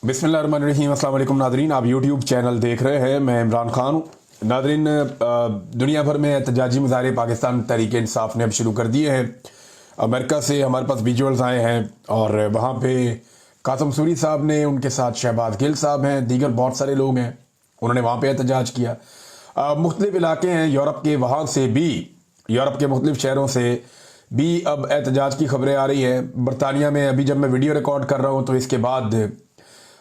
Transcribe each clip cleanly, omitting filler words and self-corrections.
बिस्मिल्लाहिर्रहमानिर्रहीम। अस्सलाम वालेकुम नादरीन, आप यूट्यूब चैनल देख रहे हैं। मैं इमरान खान हूँ। नादरीन, दुनिया भर में एहतजाजी मुजाहरे पाकिस्तान तहरीक इंसाफ ने अब शुरू कर दिए हैं। अमेरिका से हमारे पास विजुअल्स आए हैं और वहाँ पे कासम सूरी साहब ने, उनके साथ शहबाज गिल साहब हैं, दीगर बहुत सारे लोग हैं, उन्होंने वहाँ पे एहतजाज किया। मुख्तलिफ इलाके हैं यूरोप के, वहाँ से भी, यूरोप के मुख्तलिफ शहरों से भी अब एहतजाज की खबरें आ रही हैं। बरतानिया में अभी जब मैं वीडियो रिकॉर्ड कर रहा हूँ तो इसके बाद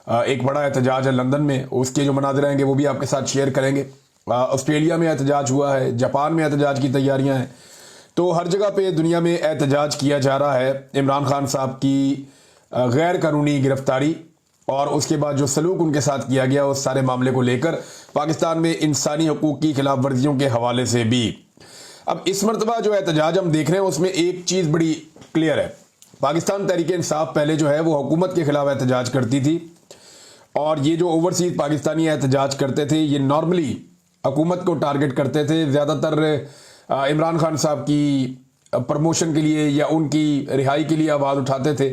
एक बड़ा एहतजाज है लंदन में, उसके जो मनाज़िर आएंगे वो भी आपके साथ शेयर करेंगे। ऑस्ट्रेलिया में एहतजाज हुआ है, जापान में एहतजाज की तैयारियां हैं। तो हर जगह पे दुनिया में एहतजाज किया जा रहा है इमरान खान साहब की गैर कानूनी गिरफ्तारी और उसके बाद जो सलूक उनके साथ किया गया उस सारे मामले को लेकर, पाकिस्तान में इंसानी हकूक़ की खिलाफ वर्जियों के हवाले से भी। अब इस मरतबा जो एहतजाज हम देख रहे हैं उसमें एक चीज़ बड़ी क्लियर है। पाकिस्तान तहरीक इंसाफ पहले जो है वो हुकूमत के खिलाफ एहतजाज करती थी, और ये जो ओवरसीज पाकिस्तानी एहतजाज करते थे ये नॉर्मली हुकूमत को टारगेट करते थे, ज़्यादातर इमरान खान साहब की प्रमोशन के लिए या उनकी रिहाई के लिए आवाज़ उठाते थे।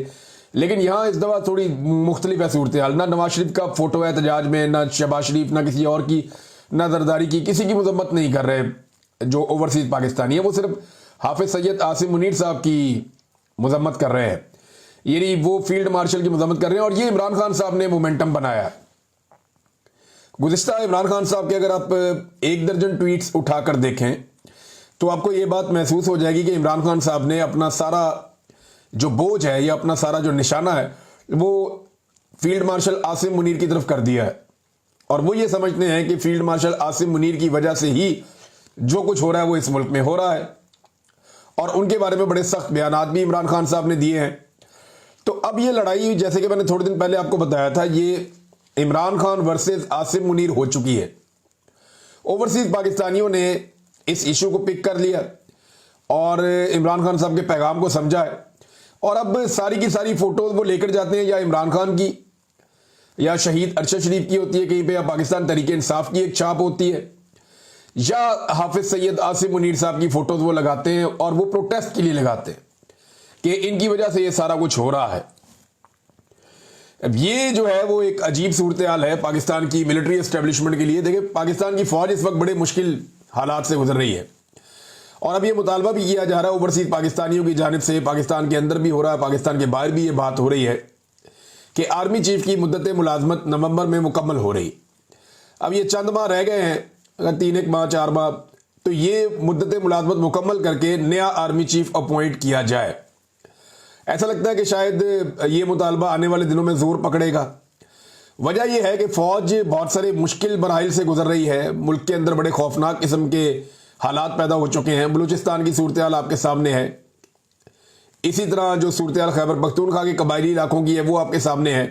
लेकिन यहाँ इस दफ़ा थोड़ी मुख्तलिफ है सूरत हाल। ना नवाज शरीफ का फ़ोटो है एहतजाज में, ना शहबाज शरीफ, ना किसी और की, ना जरदारी की, किसी की मजम्मत नहीं कर रहे जो ओवरसीज पाकिस्तानी है। वो सिर्फ हाफिज सैयद आसिम मुनीर साहब की मजम्मत कर रहे हैं, यानी वो फील्ड मार्शल की मजम्मत कर रहे हैं। और ये इमरान खान साहब ने मोमेंटम बनाया। गुज़िश्ता इमरान खान साहब के अगर आप 1 दर्जन ट्वीट्स उठाकर देखें तो आपको ये बात महसूस हो जाएगी कि इमरान खान साहब ने अपना सारा जो बोझ है या अपना सारा जो निशाना है वो फील्ड मार्शल आसिम मुनीर की तरफ कर दिया है। और वो ये समझते हैं कि फील्ड मार्शल आसिम मुनीर की वजह से ही जो कुछ हो रहा है वो इस मुल्क में हो रहा है। और उनके बारे में बड़े सख्त बयानात भी इमरान खान साहब ने दिए हैं। तो अब ये लड़ाई, जैसे कि मैंने थोड़े दिन पहले आपको बताया था, ये इमरान खान वर्सेस आसिम मुनीर हो चुकी है। ओवरसीज पाकिस्तानियों ने इस इशू को पिक कर लिया और इमरान खान साहब के पैगाम को समझा है। और अब सारी की सारी फोटोज वो लेकर जाते हैं, या इमरान खान की, या शहीद अरशद शरीफ की होती है कहीं पे, या पाकिस्तान तहरीक इंसाफ की एक छाप होती है, या हाफिज सैयद आसिम मुनीर साहब की फोटोज वो लगाते हैं और वो प्रोटेस्ट के लिए लगाते हैं कि इनकी वजह से ये सारा कुछ हो रहा है। अब ये जो है वो एक अजीब सूरत हाल है पाकिस्तान की मिलिट्री एस्टेब्लिशमेंट के लिए। देखिए, पाकिस्तान की फौज इस वक्त बड़े मुश्किल हालात से गुजर रही है और अब ये मुतालबा भी किया जा रहा है ओवरसीज पाकिस्तानियों की जानिब से, पाकिस्तान के अंदर भी हो रहा है, पाकिस्तान के बाहर भी ये बात हो रही है कि आर्मी चीफ की मुद्दत मुलाजमत नवंबर में मुकम्मल हो रही। अब ये चंद माह रह गए हैं, अगर 3 माह 4 माह, तो ये मुद्दत मुलाजमत मुकम्मल करके नया आर्मी चीफ अपॉइंट किया जाए। ऐसा लगता है कि शायद ये मुतालबा आने वाले दिनों में जोर पकड़ेगा। वजह यह है कि फौज बहुत सारे मुश्किल मराहिल से गुजर रही है। मुल्क के अंदर बड़े खौफनाक किस्म के हालात पैदा हो चुके हैं। बलूचिस्तान की सूरत हाल आपके सामने है, इसी तरह जो सूरत हाल खैबर पख्तूनख्वा के कबायली इलाकों की है वो आपके सामने है।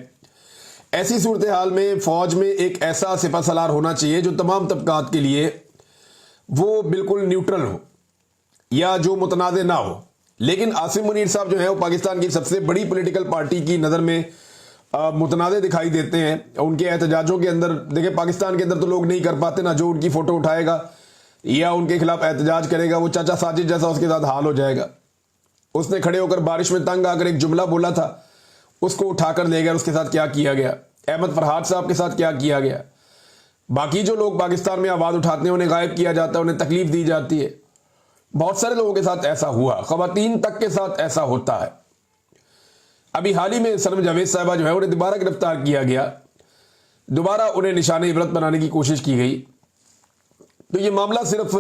ऐसी सूरत हाल में फौज में एक ऐसा सिपह सलार होना चाहिए जो तमाम तबकात के लिए वो बिल्कुल न्यूट्रल हो या जो मुतनाज़ ना हो। लेकिन आसिम मुनीर साहब जो है वो पाकिस्तान की सबसे बड़ी पॉलिटिकल पार्टी की नज़र में मुतनाज़ दिखाई देते हैं। उनके एहतजाजों के अंदर, देखिए, पाकिस्तान के अंदर तो लोग नहीं कर पाते ना, जो उनकी फ़ोटो उठाएगा या उनके खिलाफ एहतजाज करेगा वो चाचा साजिद जैसा उसके साथ हाल हो जाएगा। उसने खड़े होकर बारिश में तंग आकर एक जुमला बोला था, उसको उठाकर ले गया, उसके साथ क्या किया गया। अहमद फरहाद साहब के साथ क्या किया गया। बाकी जो लोग पाकिस्तान में आवाज़ उठाते हैं उन्हें गायब किया जाता है, उन्हें तकलीफ दी जाती है। बहुत सारे लोगों के साथ ऐसा हुआ, ख़वातीन तक के साथ ऐसा होता है। अभी हाल ही में सनम जावेद साहिबा जो है उन्हें दोबारा गिरफ्तार किया गया, दोबारा उन्हें निशाने इबरत बनाने की कोशिश की गई। तो ये मामला सिर्फ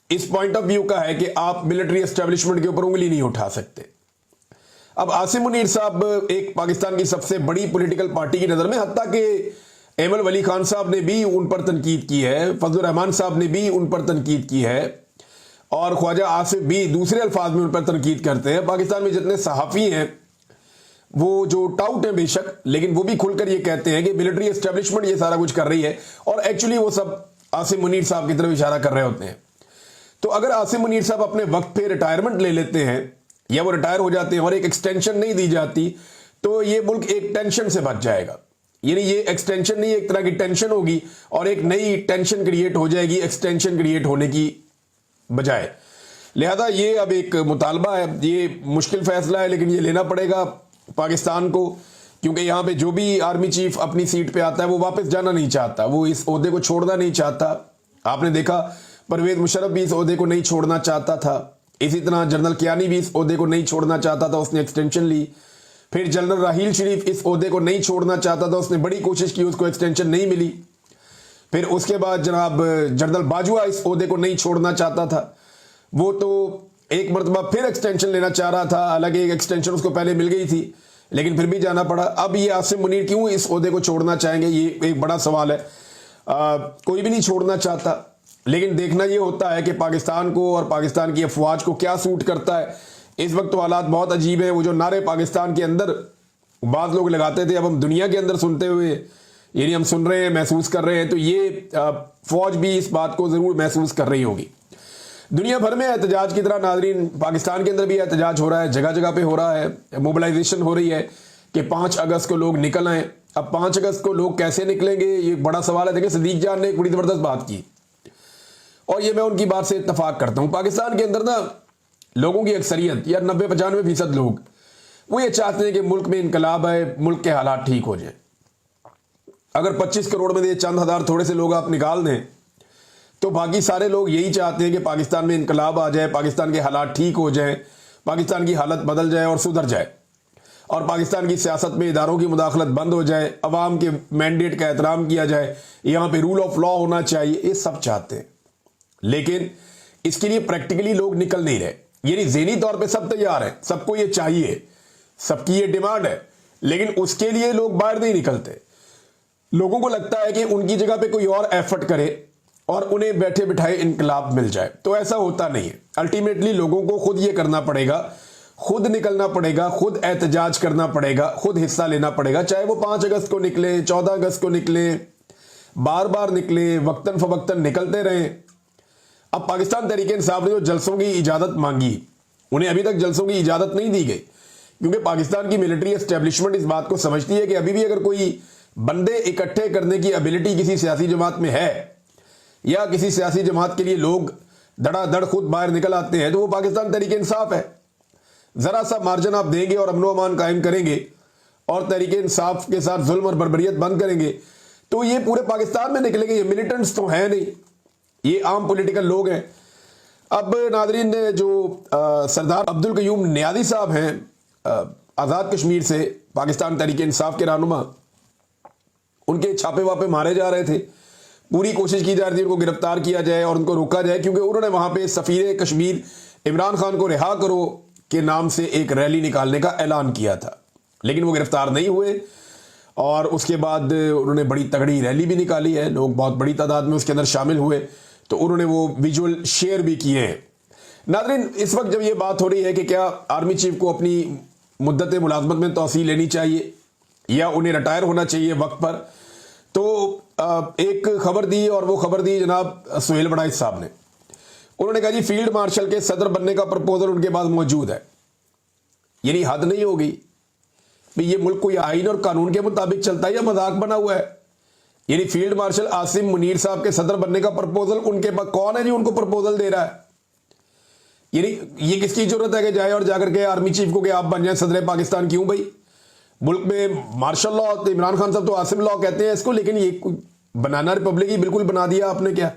इस पॉइंट ऑफ व्यू का है कि आप मिलिट्री एस्टेब्लिशमेंट के ऊपर उंगली नहीं उठा सकते। अब आसिम मुनीर साहब एक पाकिस्तान की सबसे बड़ी पॉलिटिकल पार्टी की नज़र में, हत्ता कि एमल वली खान साहब ने भी उन पर तनकीद की है, फजल रहमान साहब ने भी उन पर तनकीद की है, और ख्वाजा आसिफ भी दूसरे अल्फाज में उन पर तनकीद करते हैं। पाकिस्तान में जितने सहाफ़ी हैं वो जो टाउट हैं बेशक, लेकिन वो भी खुलकर ये कहते हैं कि मिलिट्री एस्टेब्लिशमेंट ये सारा कुछ कर रही है, और एक्चुअली वो सब आसिम मुनीर साहब की तरफ इशारा कर रहे होते हैं। तो अगर आसिम मुनीर साहब अपने वक्त पे रिटायरमेंट ले लेते हैं या वो रिटायर हो जाते हैं और एक एक्सटेंशन नहीं दी जाती, तो ये मुल्क एक टेंशन से बच जाएगा। यानी ये एक्सटेंशन नहीं, एक तरह की टेंशन होगी और एक नई टेंशन क्रिएट हो जाएगी एक्सटेंशन क्रिएट होने की बजाय। लिहाजा ये अब एक मुतालबा है, ये मुश्किल फैसला है, लेकिन ये लेना पड़ेगा पाकिस्तान को کیونکہ یہاں پہ جو بھی آرمی چیف اپنی سیٹ پہ آتا ہے وہ واپس جانا نہیں چاہتا, وہ اس عہدے کو چھوڑنا نہیں چاہتا. آپ نے دیکھا پرویز مشرف بھی اس عہدے کو نہیں چھوڑنا چاہتا تھا, اسی طرح جنرل کیانی بھی اس عہدے کو نہیں چھوڑنا چاہتا تھا, اس نے ایکسٹینشن لی. پھر جنرل راحیل شریف اس عہدے کو نہیں چھوڑنا چاہتا تھا, اس نے بڑی کوشش کی, اس کو ایکسٹینشن نہیں ملی. پھر اس کے بعد جناب جنرل باجوہ اس عہدے کو نہیں چھوڑنا چاہتا تھا, وہ تو ایک مرتبہ پھر ایکسٹینشن لینا چاہ رہا تھا, حالانکہ ایک ایکسٹینشن اس کو پہلے مل گئی تھی لیکن پھر بھی جانا پڑا. اب یہ عاصم منیر کیوں اس عہدے کو چھوڑنا چاہیں گے, یہ ایک بڑا سوال ہے. کوئی بھی نہیں چھوڑنا چاہتا, لیکن دیکھنا یہ ہوتا ہے کہ پاکستان کو اور پاکستان کی افواج کو کیا سوٹ کرتا ہے. اس وقت تو حالات بہت عجیب ہیں. وہ جو نعرے پاکستان کے اندر بعض لوگ لگاتے تھے, اب ہم دنیا کے اندر سنتے ہوئے, یعنی ہم سن رہے ہیں, محسوس کر رہے ہیں, تو یہ فوج بھی اس بات کو ضرور محسوس کر رہی ہوگی. دنیا بھر میں احتجاج کی طرح ناظرین پاکستان کے اندر بھی احتجاج ہو رہا ہے, جگہ جگہ پہ ہو رہا ہے, موبلائزیشن ہو رہی ہے کہ 5 اگست کو لوگ نکل آئیں. اب 5 اگست کو لوگ کیسے نکلیں گے, یہ بڑا سوال ہے. دیکھیں صدیق جان نے ایک بڑی زبردست بات کی اور یہ میں ان کی بات سے اتفاق کرتا ہوں. پاکستان کے اندر نا لوگوں کی اکثریت یا 90-95% لوگ وہ یہ چاہتے ہیں کہ ملک میں انقلاب آئے, ملک کے حالات ٹھیک ہو جائیں. اگر 25 کروڑ میں سے چند ہزار تھوڑے سے لوگ آپ نکال دیں تو باقی سارے لوگ یہی چاہتے ہیں کہ پاکستان میں انقلاب آ جائے, پاکستان کے حالات ٹھیک ہو جائیں, پاکستان کی حالت بدل جائے اور سدھر جائے, اور پاکستان کی سیاست میں اداروں کی مداخلت بند ہو جائے, عوام کے مینڈیٹ کا احترام کیا جائے, یہاں پہ رول آف لا ہونا چاہیے. یہ سب چاہتے ہیں, لیکن اس کے لیے پریکٹیکلی لوگ نکل نہیں رہے. یعنی ذہنی طور پہ سب تیار ہیں, سب کو یہ چاہیے, سب کی یہ ڈیمانڈ ہے, لیکن اس کے لیے لوگ باہر نہیں نکلتے. لوگوں کو لگتا ہے کہ ان کی جگہ پہ کوئی اور ایفرٹ کرے اور انہیں بیٹھے بٹھائے انقلاب مل جائے. تو ایسا ہوتا نہیں ہے. الٹیمیٹلی لوگوں کو خود یہ کرنا پڑے گا, خود نکلنا پڑے گا, خود احتجاج کرنا پڑے گا, خود حصہ لینا پڑے گا, چاہے وہ 5 اگست کو نکلیں, 14 اگست کو نکلیں, بار بار نکلیں, وقتاً فوقتاً نکلتے رہیں. اب پاکستان تحریک انصاف نے جو جلسوں کی اجازت مانگی, انہیں ابھی تک جلسوں کی اجازت نہیں دی گئی, کیونکہ پاکستان کی ملٹری اسٹیبلشمنٹ اس بات کو سمجھتی ہے کہ ابھی بھی اگر کوئی بندے اکٹھے کرنے کی ابیلٹی کسی سیاسی جماعت میں ہے, یا کسی سیاسی جماعت کے لیے لوگ دڑا دڑ خود باہر نکل آتے ہیں, تو وہ پاکستان تحریک انصاف ہے. ذرا سا مارجن آپ دیں گے اور امن و امان قائم کریں گے اور تحریک انصاف کے ساتھ ظلم اور بربریت بند کریں گے, تو یہ پورے پاکستان میں نکلیں گے. یہ ملیٹنٹس تو ہیں نہیں, یہ عام پولیٹیکل لوگ ہیں. اب ناظرین جو سردار عبدالقیوم نیازی صاحب ہیں آزاد کشمیر سے, پاکستان تحریک انصاف کے رہنما, ان کے چھاپے واپے مارے جا رہے تھے. پوری کوشش کی جا رہی تھی ان کو گرفتار کیا جائے اور ان کو روکا جائے, کیونکہ انہوں نے وہاں پہ سفیر کشمیر عمران خان کو رہا کرو کے نام سے ایک ریلی نکالنے کا اعلان کیا تھا, لیکن وہ گرفتار نہیں ہوئے. اور اس کے بعد انہوں نے بڑی تگڑی ریلی بھی نکالی ہے, لوگ بہت بڑی تعداد میں اس کے اندر شامل ہوئے, تو انہوں نے وہ ویژول شیئر بھی کیے ہیں. ناظرین اس وقت جب یہ بات ہو رہی ہے کہ کیا آرمی چیف کو اپنی مدت ملازمت میں توسیع لینی چاہیے یا انہیں ریٹائر ہونا چاہیے وقت پر, تو ایک خبر دی, اور وہ خبر دی جناب سہیل وڑائچ صاحب نے. انہوں نے کہا جی فیلڈ مارشل کے صدر بننے کا پرپوزل ان کے پاس موجود ہے. یعنی حد نہیں ہوگی یہ ملک کوئی آئین اور قانون کے مطابق چلتا ہے یا مذاق بنا ہوا ہے. یعنی فیلڈ مارشل عاصم منیر صاحب کے صدر بننے کا پرپوزل ان کے پاس, کون ہے جی ان کو پرپوزل دے رہا ہے؟ یعنی یہ کس کی ضرورت ہے کہ جائے اور جا کر کے آرمی چیف کو کہ آپ بن جائیں صدر پاکستان؟ کیوں بھائی, ملک میں مارشل لا, عمران خان صاحب تو عاصم لا کہتے ہیں اس کو, لیکن یہ بنانا ریپبلک ہی بالکل بنا دیا آپ نے. کیا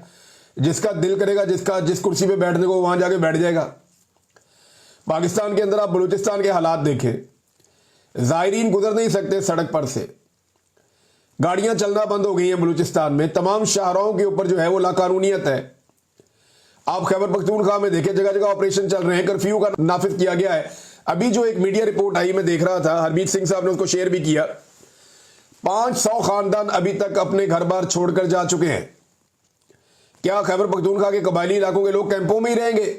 جس کا دل کرے گا, جس کرسی پہ بیٹھنے کو وہاں جا کے بیٹھ جائے گا. پاکستان کے اندر آپ بلوچستان کے حالات دیکھیں, زائرین گزر نہیں سکتے سڑک پر سے, گاڑیاں چلنا بند ہو گئی ہیں بلوچستان میں, تمام شاہراہوں کے اوپر جو ہے وہ لاقانونیت ہے. آپ خیبر پختونخوا میں دیکھیں جگہ جگہ آپریشن چل رہے ہیں, کرفیو کا نافذ کیا گیا ہے. ابھی جو ایک میڈیا رپورٹ آئی میں دیکھ رہا تھا, ہرمیت سنگھ صاحب نے اس کو شیئر بھی کیا, 500 خاندان ابھی تک اپنے گھر بار چھوڑ کر جا چکے ہیں. کیا خیبر پختونخوا کے قبائلی علاقوں کے لوگ کیمپوں میں ہی رہیں گے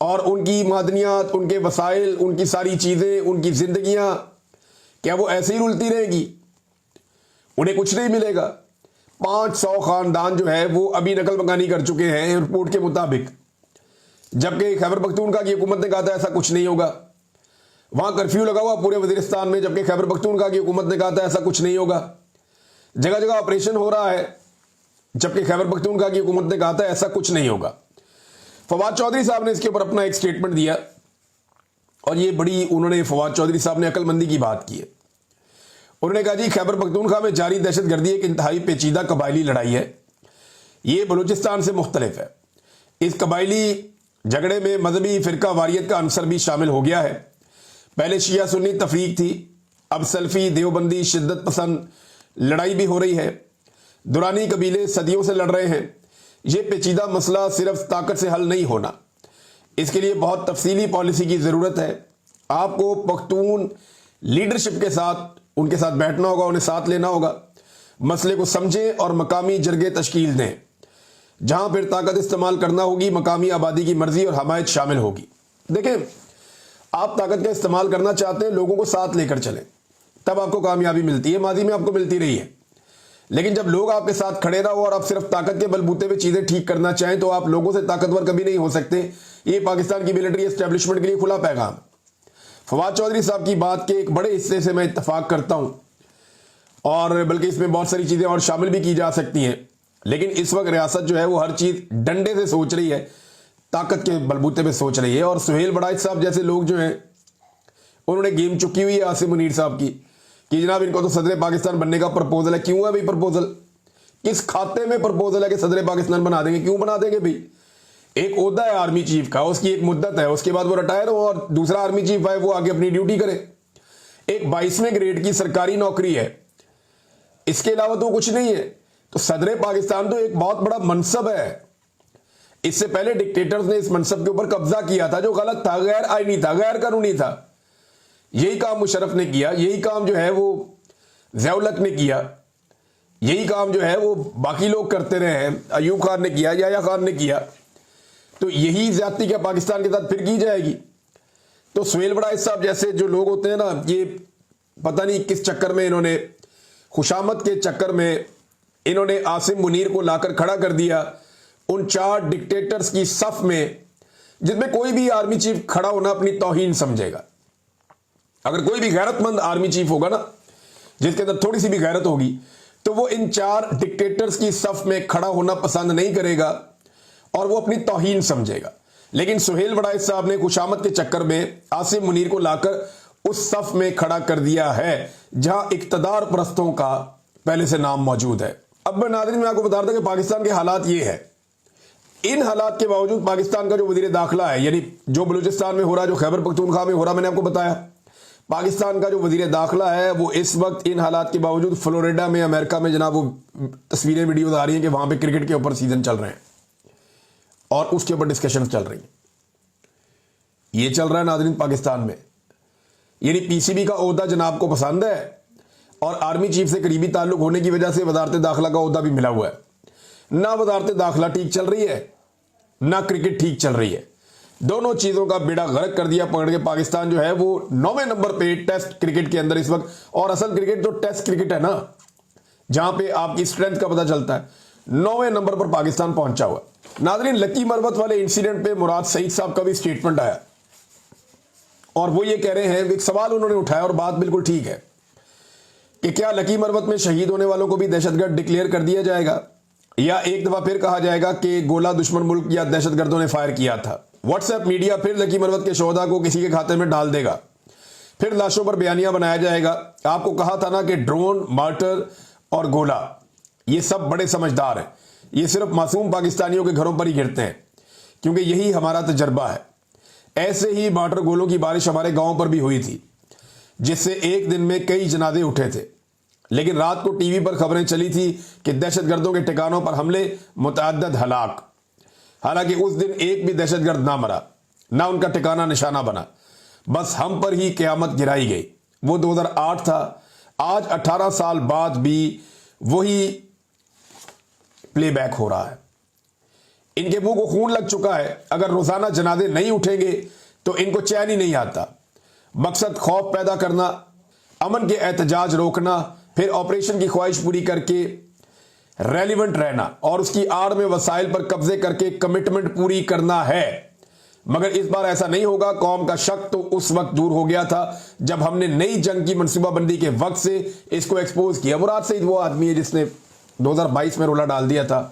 اور ان کی معدنیات, ان کے وسائل, ان کی ساری چیزیں, ان کی زندگیاں کیا وہ ایسے ہی رلتی رہیں گی؟ انہیں کچھ نہیں ملے گا. 500 خاندان جو ہے وہ ابھی نقل مکانی کر چکے ہیں رپورٹ کے مطابق, جبکہ خیبر پختونخوا کی حکومت نے کہا تھا ایسا کچھ نہیں ہوگا. وہاں کرفیو لگا ہوا پورے وزیرستان میں, جبکہ خیبر پختونخوا کی حکومت نے کہا تھا ایسا کچھ نہیں ہوگا. جگہ جگہ آپریشن ہو رہا ہے, جبکہ خیبر پختونخوا کی حکومت نے کہا تھا ایسا کچھ نہیں ہوگا. فواد چودھری صاحب نے اس کے اوپر اپنا ایک سٹیٹمنٹ دیا, اور یہ بڑی انہوں نے فواد چودھری صاحب نے عقل مندی کی بات کی ہے. انہوں نے کہا جی خیبر پختونخوا میں جاری دہشت گردی ایک انتہائی پیچیدہ قبائلی لڑائی ہے، یہ بلوچستان سے مختلف ہے۔ اس قبائلی جھگڑے میں مذہبی فرقہ واریت کا عنصر بھی شامل ہو گیا ہے۔ پہلے شیعہ سنی تفریق تھی، اب سلفی دیوبندی شدت پسند لڑائی بھی ہو رہی ہے۔ دورانی قبیلے صدیوں سے لڑ رہے ہیں۔ یہ پیچیدہ مسئلہ صرف طاقت سے حل نہیں ہونا، اس کے لیے بہت تفصیلی پالیسی کی ضرورت ہے۔ آپ کو پختون لیڈرشپ کے ساتھ ان کے ساتھ بیٹھنا ہوگا، انہیں ساتھ لینا ہوگا، مسئلے کو سمجھیں اور مقامی جرگے تشکیل دیں، جہاں پھر طاقت استعمال کرنا ہوگی مقامی آبادی کی مرضی اور حمایت شامل ہوگی۔ دیکھیں، آپ طاقت کا استعمال کرنا چاہتے ہیں، لوگوں کو ساتھ لے کر چلیں، تب آپ کو کامیابی ملتی ہے، ماضی میں آپ کو ملتی رہی ہے۔ لیکن جب لوگ آپ کے ساتھ کھڑے نہ ہو اور آپ صرف طاقت کے بلبوتے پہ چیزیں ٹھیک کرنا چاہیں تو آپ لوگوں سے طاقتور کبھی نہیں ہو سکتے۔ یہ پاکستان کی ملٹری اسٹیبلشمنٹ کے لیے کھلا پیغام۔ فواد چودھری صاحب کی بات کے ایک بڑے حصے سے میں اتفاق کرتا ہوں، اور بلکہ اس میں بہت ساری چیزیں اور شامل بھی کی جا سکتی ہیں، لیکن اس وقت ریاست جو ہے وہ ہر چیز ڈنڈے سے سوچ رہی ہے، طاقت کے بلبوتے پہ سوچ رہی ہے۔ اور سہیل بڑائچ صاحب جیسے لوگ جو ہیں انہوں نے گیم چکی ہوئی ہے عاصم منیر صاحب کی کہ جناب ان کو تو صدر پاکستان بننے کا پرپوزل ہے۔ کیوں ہے بھائی پرپوزل؟ کس کھاتے میں پرپوزل ہے کہ صدر پاکستان بنا دیں گے؟ کیوں بنا دیں گے بھائی؟ ایک عہدہ ہے آرمی چیف کا، اس کی ایک مدت ہے، اس کے بعد وہ ریٹائر ہو اور دوسرا آرمی چیف آئے وہ آگے اپنی ڈیوٹی کرے۔ ایک 22ویں گریڈ کی سرکاری نوکری ہے، اس کے علاوہ تو کچھ نہیں ہے۔ تو صدر پاکستان تو ایک بہت بڑا منصب ہے۔ اس سے پہلے ڈکٹیٹرز نے اس منصب کے اوپر قبضہ کیا تھا جو غلط تھا، غیر آئینی تھا، غیر قانونی تھا۔ یہی کام مشرف نے کیا، یہی کام جو ہے وہ ضیاء الحق نے کیا، یہی کام جو ہے وہ باقی لوگ کرتے رہے ہیں، ایوب خان نے کیا، یحییٰ خان نے کیا۔ تو یہی زیادتی کیا پاکستان کے ساتھ پھر کی جائے گی؟ تو سہیل بڑائچ صاحب جیسے جو لوگ ہوتے ہیں نا، یہ پتہ نہیں کس چکر میں انہوں نے، خوشامد کے چکر میں انہوں نے عاصم منیر کو لا کر کھڑا کر دیا ان 4 ڈکٹیٹرز کی صف میں، جس میں کوئی بھی آرمی چیف کھڑا ہونا اپنی توہین سمجھے گا۔ اگر کوئی بھی غیرت مند آرمی چیف ہوگا نا، جس کے اندر تھوڑی سی بھی غیرت ہوگی، تو وہ ان 4 ڈکٹیٹرز کی صف میں کھڑا ہونا پسند نہیں کرے گا اور وہ اپنی توہین سمجھے گا۔ لیکن سہیل بڑائچ صاحب نے خوشامد کے چکر میں عاصم منیر کو لا کر اس صف میں کھڑا کر دیا ہے جہاں اقتدار پرستوں کا پہلے سے نام موجود ہے۔ اب ناظرین میں آپ کو بتا رہا تھا کہ پاکستان کے حالات یہ ہے۔ ان حالات کے باوجود پاکستان کا جو وزیر داخلہ ہے، یعنی جو بلوچستان میں ہو رہا، جو خیبر پختونخوا میں ہو رہا، میں نے آپ کو بتایا، پاکستان کا جو وزیر داخلہ ہے وہ اس وقت ان حالات کے باوجود فلوریڈا میں، امریکہ میں جناب وہ تصویریں ویڈیوز آ رہی ہیں کہ وہاں پہ کرکٹ کے اوپر سیزن چل رہے ہیں اور اس کے اوپر ڈسکشن چل رہی ہیں۔ یہ چل رہا ہے ناظرین پاکستان میں، یعنی پی سی بی کا عہدہ جناب کو پسند ہے اور آرمی چیف سے قریبی تعلق ہونے کی وجہ سے وزارت داخلہ کا عہدہ بھی ملا ہوا ہے۔ نہ وزارت داخلہ ٹھیک چل رہی ہے، نہ کرکٹ ٹھیک چل رہی ہے۔ دونوں چیزوں کا بیڑا غرق کر دیا پکڑ کے پاکستان جو ہے وہ 9ویں نمبر پہ ٹیسٹ کرکٹ کے اندر اس وقت، اور اصل کرکٹ جو ٹیسٹ کرکٹ ہے نا، جہاں پہ آپ کی اسٹرینتھ کا پتہ چلتا ہے، 9ویں نمبر پر پاکستان پہنچا ہوا ہے۔ ناظرین لکی مروت والے انسیڈنٹ پہ مراد سعید صاحب کا بھی سٹیٹمنٹ آیا اور وہ یہ کہہ رہے ہیں، ایک سوال انہوں نے اٹھایا اور بات بالکل ٹھیک ہے، کہ کیا لکی مروت میں شہید ہونے والوں کو بھی دہشت گرد ڈکلیئر کر دیا جائے گا، یا ایک دفعہ پھر کہا جائے گا کہ گولہ دشمن ملک یا دہشت گردوں نے فائر کیا تھا۔ واٹس ایپ میڈیا پھر لکی مروت کے شہداء کو کسی کے کھاتے میں ڈال دے گا، پھر لاشوں پر بیانیہ بنایا جائے گا۔ آپ کو کہا تھا نا کہ ڈرون، مارٹر اور گولہ یہ سب بڑے سمجھدار ہیں، یہ صرف معصوم پاکستانیوں کے گھروں پر ہی گرتے ہیں، کیونکہ یہی ہمارا تجربہ ہے۔ ایسے ہی مارٹر گولوں کی بارش ہمارے گاؤں پر بھی ہوئی تھی، جس سے ایک دن میں کئی جنازے اٹھے تھے، لیکن رات کو ٹی وی پر خبریں چلی تھی کہ دہشت گردوں کے ٹھکانوں پر حملے، متعدد ہلاک۔ حالانکہ اس دن ایک بھی دہشت گرد نہ مرا، نہ ان کا ٹھکانہ نشانہ بنا، بس ہم پر ہی قیامت گرائی گئی۔ وہ 2008 تھا، آج 18 سال بعد بھی وہی پلے بیک ہو رہا ہے۔ ان کے منہ کو خون لگ چکا ہے، اگر روزانہ جنازے نہیں اٹھیں گے تو ان کو چین ہی نہیں آتا۔ مقصد خوف پیدا کرنا، امن کے احتجاج روکنا، پھر آپریشن کی خواہش پوری کر کے ریلیونٹ رہنا اور اس کی آڑ میں وسائل پر قبضے کر کے کمٹمنٹ پوری کرنا ہے۔ مگر اس بار ایسا نہیں ہوگا۔ قوم کا شک تو اس وقت دور ہو گیا تھا جب ہم نے نئی جنگ کی منصوبہ بندی کے وقت سے اس کو ایکسپوز کیا۔ مراد سعید وہ آدمی ہے جس نے 2022 میں رولا ڈال دیا تھا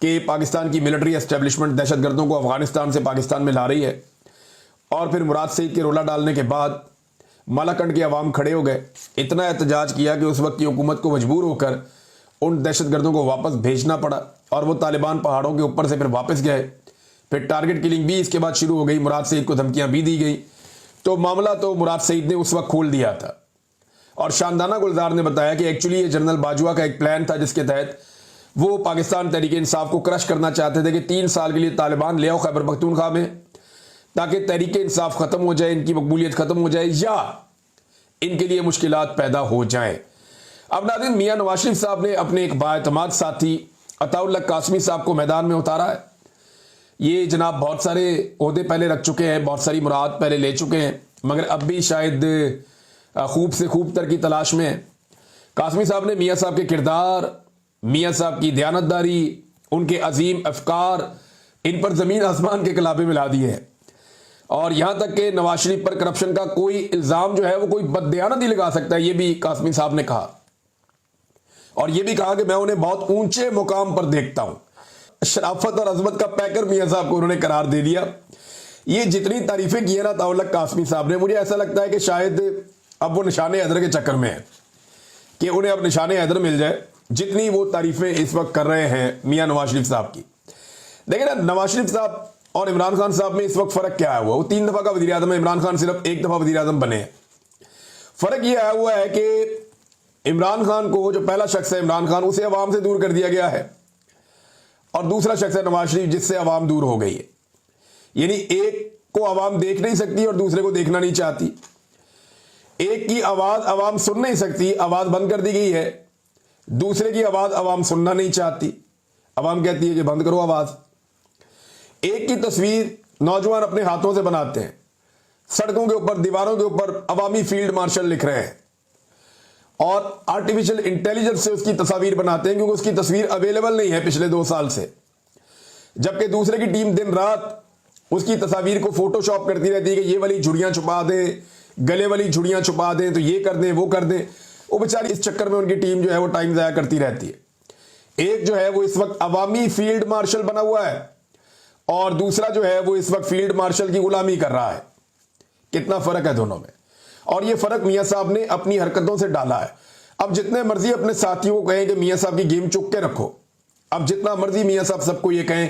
کہ پاکستان کی ملٹری اسٹیبلشمنٹ دہشت گردوں کو افغانستان سے پاکستان میں لا رہی ہے، اور پھر مراد سعید کے رولا ڈالنے کے بعد मालाकंड के अवाम खड़े हो गए, इतना एहतजाज किया कि उस वक्त की हुकूमत को मजबूर होकर उन दहशतगर्दों को वापस भेजना पड़ा और वो तालिबान पहाड़ों के ऊपर से फिर वापस गए। फिर टारगेट किलिंग भी इसके बाद शुरू हो गई, मुराद सईद को धमकियां भी दी गई। तो मामला तो मुराद सईद ने उस वक्त खोल दिया था और शानदाना गुलजार ने बताया कि एक्चुअली ये जनरल बाजवा का एक प्लान था जिसके तहत वो पाकिस्तान तहरीक इंसाफ को क्रश करना चाहते थे कि 3 साल के लिए तालिबान ले आओ खैबर पख्तूनख्वा में, ताकि तहरीक इंसाफ खत्म हो जाए, इनकी मकबूलियत खत्म हो जाए या इनके लिए मुश्किलात पैदा हो जाएं। अब नाज़रीन, मियां नवाज शरीफ साहब ने अपने एक बाएतमाद साथी अताउल्लाह कासमी साहब को मैदान में उतारा है। ये जनाब बहुत सारे ओहदे पहले रख चुके हैं, बहुत सारी मुराद पहले ले चुके हैं, मगर अब भी शायद खूब से खूब तर की तलाश में है। कासमी साहब ने मियां साहब के किरदार, मियां साहब की दयानतदारी, उनके अजीम अफकार, इन पर ज़मीन आसमान के कलाबे मिला दिए हैं और यहां तक कि नवाज शरीफ पर करप्शन का कोई इल्ज़ाम जो है वो कोई बददयानत ही लगा सकता है, ये भी कासमी साहब ने कहा। और ये भी कहा कि मैं उन्हें बहुत ऊंचे मुकाम पर देखता हूं। शराफत और अजमत का पैकर मियां साहब को उन्होंने करार दे दिया। ये जितनी तारीफें की है ना अताउल्लाह कासमी साहब ने, मुझे ऐसा लगता है कि शायद अब वो निशाने हैदर के चक्कर में है कि उन्हें अब निशाने हैदर मिल जाए, जितनी वो तारीफें इस वक्त कर रहे हैं मियां नवाज शरीफ साहब की। देखिए ना, नवाज शरीफ साहब और इमरान खान साहब में इस वक्त फर्क क्या आया हुआ? वो 3 दफा का वजीर आजम है, इमरान खान सिर्फ 1 दफा वजीर आजम बने हैं। फर्क ये आया हुआ है कि इमरान खान को, जो पहला शख्स है इमरान खान, उसे अवाम से दूर कर दिया गया है और दूसरा शख्स है नवाज शरीफ, जिससे अवाम दूर हो गई है। यानी एक को अवाम देख नहीं सकती और दूसरे को देखना नहीं चाहती। एक की आवाज अवाम सुन नहीं सकती, आवाज बंद कर दी गई है। दूसरे की आवाज अवाम सुनना नहीं चाहती, अवाम कहती है कि बंद करो आवाज। एक की तस्वीर नौजवान अपने हाथों से बनाते हैं, सड़कों के ऊपर, दीवारों के ऊपर अवामी फील्ड मार्शल लिख रहे हैं और आर्टिफिशियल इंटेलिजेंस से उसकी तस्वीर बनाते हैं क्योंकि उसकी तस्वीर अवेलेबल नहीं है पिछले 2 साल से। जबकि दूसरे की टीम दिन रात उसकी तस्वीर को फोटोशॉप करती रहती है कि ये वाली झुड़ियां छुपा दें, गले वाली झुड़ियां छुपा दें, तो ये कर दें, वो कर दें। वो बेचारी इस चक्कर में उनकी टीम जो है वो टाइम ज़ाया करती रहती है। एक जो है वो इस वक्त अवामी फील्ड मार्शल बना हुआ है और दूसरा जो है वो इस वक्त फील्ड मार्शल की गुलामी कर रहा है। कितना फर्क है दोनों में, और ये फर्क मियां साहब ने अपनी हरकतों से डाला है। अब जितने मर्जी अपने साथियों को कहें कि मियां साहब की गेम चुक के रखो, अब जितना मर्जी मियां साहब सबको ये कहें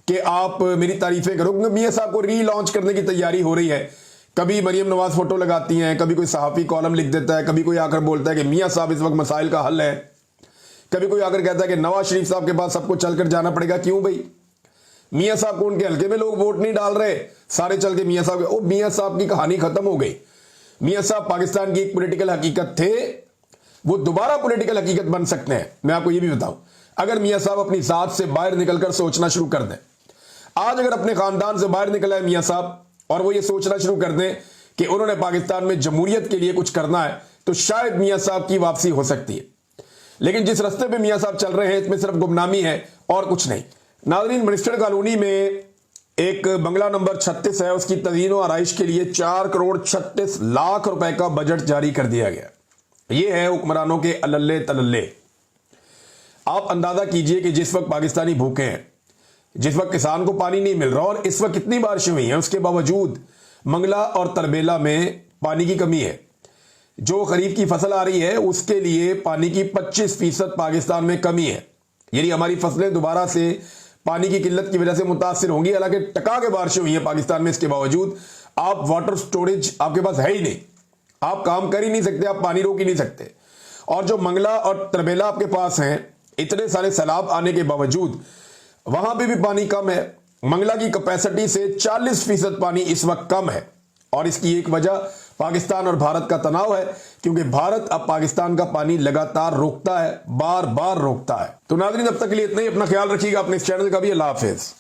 कि आप मेरी तारीफें करो, क्योंकि मियां साहब को रीलॉन्च करने की तैयारी हो रही है। कभी मरियम नवाज फोटो लगाती हैं, कभी कोई सहाफ़ी कॉलम लिख देता है, कभी कोई आकर बोलता है कि मियां साहब इस वक्त मसाइल का हल है, कभी कोई आकर कहता है कि नवाज शरीफ साहब के पास सबको चलकर जाना पड़ेगा। क्यों भाई? मियां साहब को उनके हल्के में लोग वोट नहीं डाल रहे, सारे चल के मियां साहब। मियां साहब की कहानी खत्म हो गई। मियां साहब पाकिस्तान की एक पॉलिटिकल हकीकत थे, वो दोबारा पॉलिटिकल हकीकत बन सकते हैं। मैं आपको ये भी बताऊं, अगर मियां साहब अपनी जात से बाहर निकलकर सोचना शुरू कर दें, आज अगर अपने खानदान से बाहर निकला है मियां साहब और वो ये सोचना शुरू कर दें कि उन्होंने पाकिस्तान में जमहूरियत के लिए कुछ करना है, तो शायद मियां साहब की वापसी हो सकती है। लेकिन जिस रास्ते पे मियां साहब चल रहे हैं इसमें सिर्फ गुमनामी है और कुछ नहीं। नाज़रीन, मिनिस्टर कॉलोनी में एक बंगला नंबर 36 है, उसकी तज़ीन और आराइश के लिए 4 करोड़ 36 लाख रुपए का बजट जारी कर दिया गया। ये है हुक्मरानों के अल्ले तल्ले। आप अंदाजा कीजिए कि जिस वक्त पाकिस्तानी भूखे हैं, जिस वक्त किसान को पानी नहीं मिल रहा और इस वक्त कितनी बारिशें हुई हैं, उसके बावजूद मंगला और तरबेला में पानी की कमी है। जो खरीफ की फसल आ रही है उसके लिए पानी की 25% पाकिस्तान में कमी है। यानी हमारी फसलें दोबारा से पानी की किल्लत की वजह से मुतासिर होंगी। हालांकि टका के बारिशें हुई हैं पाकिस्तान में, इसके बावजूद आप वाटर स्टोरेज आपके पास है ही नहीं, आप काम कर ही नहीं सकते, आप पानी रोक ही नहीं सकते। और जो मंगला और तरबेला आपके पास हैं, इतने सारे सैलाब आने के बावजूद वहां पे भी पानी कम है। मंगला की कैपेसिटी से 40% पानी इस वक्त कम है और इसकी एक वजह पाकिस्तान और भारत का तनाव है, क्योंकि भारत अब पाकिस्तान का पानी लगातार रोकता है, बार बार रोकता है। तो नाज़रीन, अब तक के लिए इतना ही। अपना ख्याल रखिएगा, अपने इस चैनल का भी। अल्लाह हाफिज।